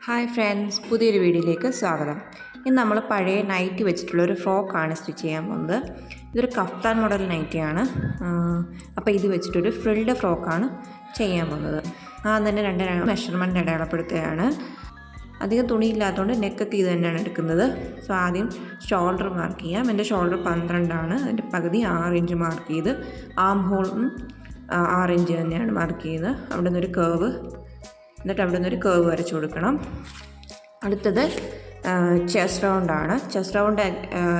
Hi friends, പുതിയൊരു വീഡിയോയിലേക്ക് സ്വാഗതം. ഇന്ന് നമ്മൾ പഴയ നൈറ്റി വെച്ചിട്ടുള്ളൊരു ഫ്രോക്കാണ് സ്റ്റിച്ച് ചെയ്യാൻ പോകുന്നത്. ഇതൊരു കഫ്താൻ മോഡൽ നൈറ്റിയാണ്. അപ്പോൾ ഇത് വെച്ചിട്ടൊരു ഫ്രിൽഡ് ഫ്രോക്കാണ് ചെയ്യാൻ പോകുന്നത്. തന്നെ രണ്ട് മെഷർമെൻറ്റ് അടയാളപ്പെടുത്തുകയാണ്. അധികം തുണിയില്ലാത്തതുകൊണ്ട് നെക്കൊക്കെ ഇത് തന്നെയാണ് എടുക്കുന്നത്. സോ ആദ്യം ഷോൾഡർ മാർക്ക് ചെയ്യാം. എൻ്റെ ഷോൾഡർ 12 ആണ്. അതിൻ്റെ പകുതി 6 ഇഞ്ച് മാർക്ക് ചെയ്ത്, ആം ഹോളും 6 ഇഞ്ച് തന്നെയാണ് മാർക്ക് ചെയ്യുന്നത്. അവിടെ നിന്നൊരു കേർവ്, എന്നിട്ട് അവിടെ നിന്നൊരു കേർവ് വരച്ചു കൊടുക്കണം. അടുത്തത് ചെസ്റ്റ് റൗണ്ടാണ്. ചെസ്റ്റ് റൗണ്ട്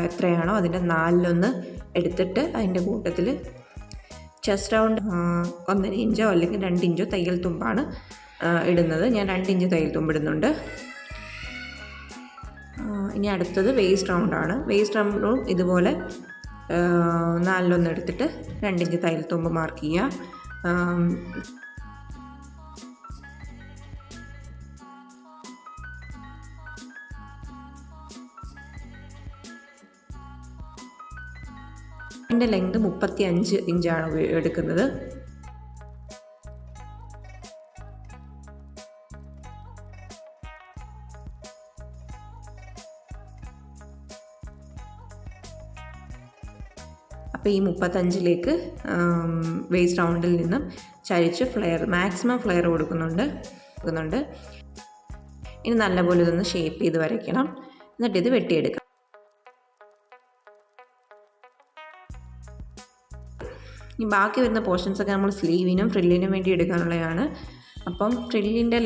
എത്രയാണോ അതിൻ്റെ 4/1 എടുത്തിട്ട് അതിൻ്റെ കൂട്ടത്തിൽ ചെസ്റ്റ് റൗണ്ട് 1.5 ഇഞ്ചോ അല്ലെങ്കിൽ 2 ഇഞ്ചോ തയ്യൽ തുമ്പാണ് ഇടുന്നത്. ഞാൻ 2 ഇഞ്ച് തയ്യൽ തുമ്പ് ഇടുന്നുണ്ട്. ഇനി അടുത്തത് വേസ്റ്റ് റൗണ്ടാണ്. വേസ്റ്റ് റൗണ്ടും ഇതുപോലെ 4/1 എടുത്തിട്ട് 2 ഇഞ്ച് തയ്യൽ തുമ്പ് മാർക്ക് ചെയ്യുക. ഇതിൻ്റെ ലെങ്ത് 35 ഇഞ്ചാണ് എടുക്കുന്നത്. അപ്പോൾ ഈ 35ലേക്ക് വേസ്റ്റ് റൗണ്ടിൽ നിന്നും ചരിച്ച് മാക്സിമം ഫ്ലെയർ കൊടുക്കുന്നുണ്ട്. ഇനി നല്ലപോലെ ഇതൊന്ന് ഷേപ്പ് ചെയ്ത് വരയ്ക്കണം. എന്നിട്ട് ഇത് വെട്ടിയെടുക്കാം. ഈ ബാക്കി വരുന്ന പോർഷൻസൊക്കെ നമ്മൾ സ്ലീവിനും ഫ്രില്ലിനും വേണ്ടി എടുക്കാനുള്ളതാണ്. അപ്പം ഫ്രില്ലിൻ്റെ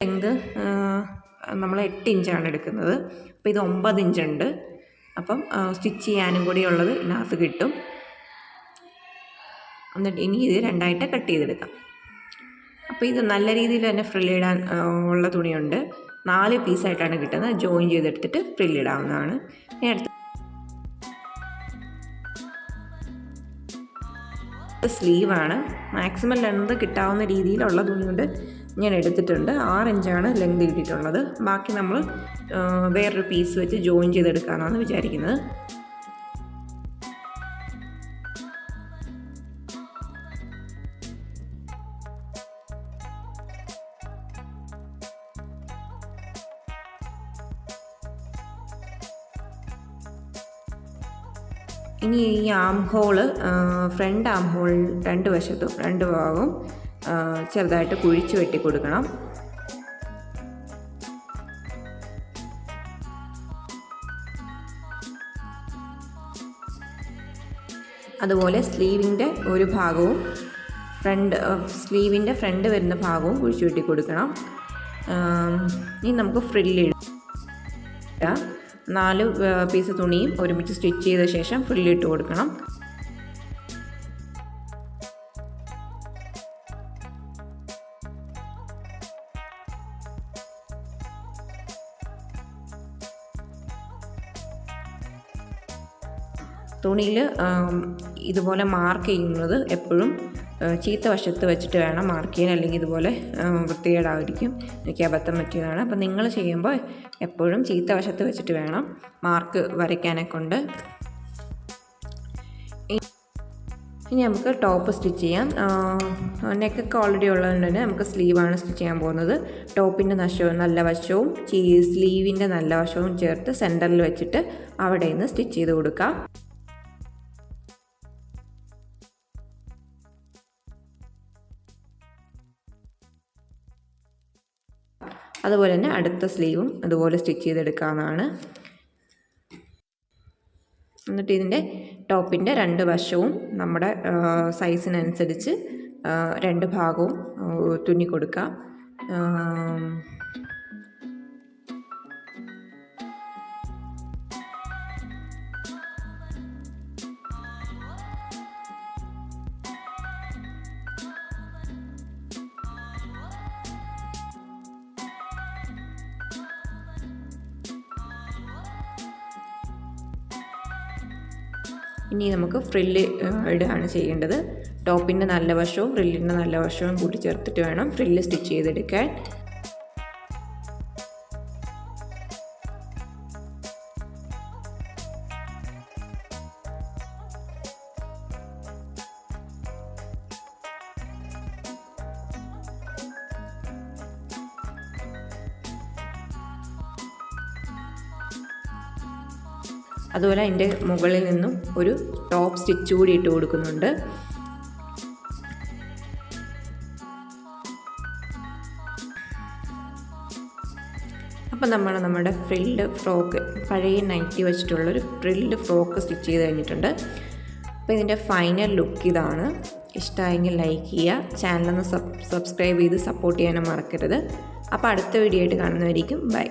ലെങ്ത് നമ്മൾ 8 ഇഞ്ചാണ് എടുക്കുന്നത്. അപ്പോൾ ഇത് 9 ഇഞ്ചുണ്ട്. അപ്പം സ്റ്റിച്ച് ചെയ്യാനും കൂടി ഉള്ളത് ഇതിനകത്ത് കിട്ടും. എന്നിട്ട് ഇനി ഇത് 2ആയിട്ട് കട്ട് ചെയ്തെടുക്കാം. അപ്പോൾ ഇത് നല്ല രീതിയിൽ തന്നെ ഫ്രില്ലിടാൻ ഉള്ള തുണിയുണ്ട്. 4 പീസായിട്ടാണ് കിട്ടുന്നത്. ജോയിൻ ചെയ്തെടുത്തിട്ട് ഫ്രില്ലിടാവുന്നതാണ്. ഇനി അടുത്ത സ്ലീവാണ്. മാക്സിമം ലെങ്ത് കിട്ടാവുന്ന രീതിയിലുള്ള തുണി കൊണ്ട് ഞാൻ എടുത്തിട്ടുണ്ട്. 6 ഇഞ്ചാണ് ലെങ്ത് കിട്ടിയിട്ടുള്ളത്. ബാക്കി നമ്മൾ വേറൊരു പീസ് വെച്ച് ജോയിൻ ചെയ്തെടുക്കാമെന്നാണ് വിചാരിക്കുന്നത്. ഇനി ഈ armhole, front armhole 2 വശത്തും 2 ഭാഗവും ചെറുതായിട്ട് കുഴിച്ച് വെട്ടി കൊടുക്കണം. അതുപോലെ സ്ലീവിൻ്റെ ഒരു ഭാഗവും സ്ലീവിൻ്റെ ഫ്രണ്ട് വരുന്ന ഭാഗവും കുഴിച്ച് വെട്ടി കൊടുക്കണം. ഇനി നമുക്ക് ഫ്രില്ലിടാം. 4 പീസ് തുണിയും ഒരുമിച്ച് സ്റ്റിച്ച് ചെയ്ത ശേഷം ഫ്രില്ലിട്ട് കൊടുക്കണം. തുണിയിൽ ഇതുപോലെ മാർക്ക് ചെയ്യുന്നത് എപ്പോഴും ചീത്ത വശത്ത് വെച്ചിട്ട് വേണം മാർക്ക് ചെയ്യാൻ, അല്ലെങ്കിൽ ഇതുപോലെ വൃത്തികേടായിരിക്കും. എനിക്ക് അബദ്ധം പറ്റിയതാണ്. അപ്പോൾ നിങ്ങൾ ചെയ്യുമ്പോൾ എപ്പോഴും ചീത്ത വശത്ത് വെച്ചിട്ട് വേണം മാർക്ക് വരയ്ക്കാനൊക്കെ ഉണ്ട്. ഇനി നമുക്ക് ടോപ്പ് സ്റ്റിച്ച് ചെയ്യാം. നെക്കൊക്കെ ഓൾറെഡി ഉള്ളതുകൊണ്ട് തന്നെ നമുക്ക് സ്ലീവാണ് സ്റ്റിച്ച് ചെയ്യാൻ പോകുന്നത്. ടോപ്പിൻ്റെ നല്ല വശവും സ്ലീവിൻ്റെ നല്ല വശവും ചേർത്ത് സെൻറ്ററിൽ വെച്ചിട്ട് അവിടെ നിന്ന് സ്റ്റിച്ച് ചെയ്ത് കൊടുക്കാം. അതുപോലെ തന്നെ അടുത്ത സ്ലീവും അതുപോലെ സ്റ്റിച്ച് ചെയ്തെടുക്കാവുന്നതാണ്. എന്നിട്ട് ഇതിൻ്റെ ടോപ്പിൻ്റെ 2 വശവും നമ്മുടെ സൈസിനനുസരിച്ച് 2 ഭാഗവും തുന്നി കൊടുക്കാം. ഇനി നമുക്ക് ഫ്രില്ല് ഇടുകയാണ് ചെയ്യേണ്ടത്. ടോപ്പിൻ്റെ നല്ല വശവും ഫ്രില്ലിൻ്റെ നല്ല വശവും കൂട്ടി ചേർത്തിട്ട് വേണം ഫ്രില്ല് സ്റ്റിച്ച് ചെയ്തെടുക്കാൻ. അതുപോലെ അതിൻ്റെ മുകളിൽ നിന്നും ഒരു ടോപ്പ് സ്റ്റിച്ച് കൂടി ഇട്ട് കൊടുക്കുന്നുണ്ട്. അപ്പോൾ നമ്മുടെ ഫ്രിൽഡ് ഫ്രോക്ക്, പഴയ നൈറ്റി വെച്ചിട്ടുള്ളൊരു ഫ്രിൽഡ് ഫ്രോക്ക് സ്റ്റിച്ച് ചെയ്ത് കഴിഞ്ഞിട്ടുണ്ട്. അപ്പോൾ ഇതിൻ്റെ ഫൈനൽ ലുക്ക് ഇതാണ്. ഇഷ്ടമായെങ്കിൽ ലൈക്ക് ചെയ്യുക, ചാനലൊന്ന് സബ്സ്ക്രൈബ് ചെയ്ത് സപ്പോർട്ട് ചെയ്യാനും മറക്കരുത്. അപ്പോൾ അടുത്ത വീഡിയോ ആയിട്ട് കാണുന്നവരേക്കും ബൈ.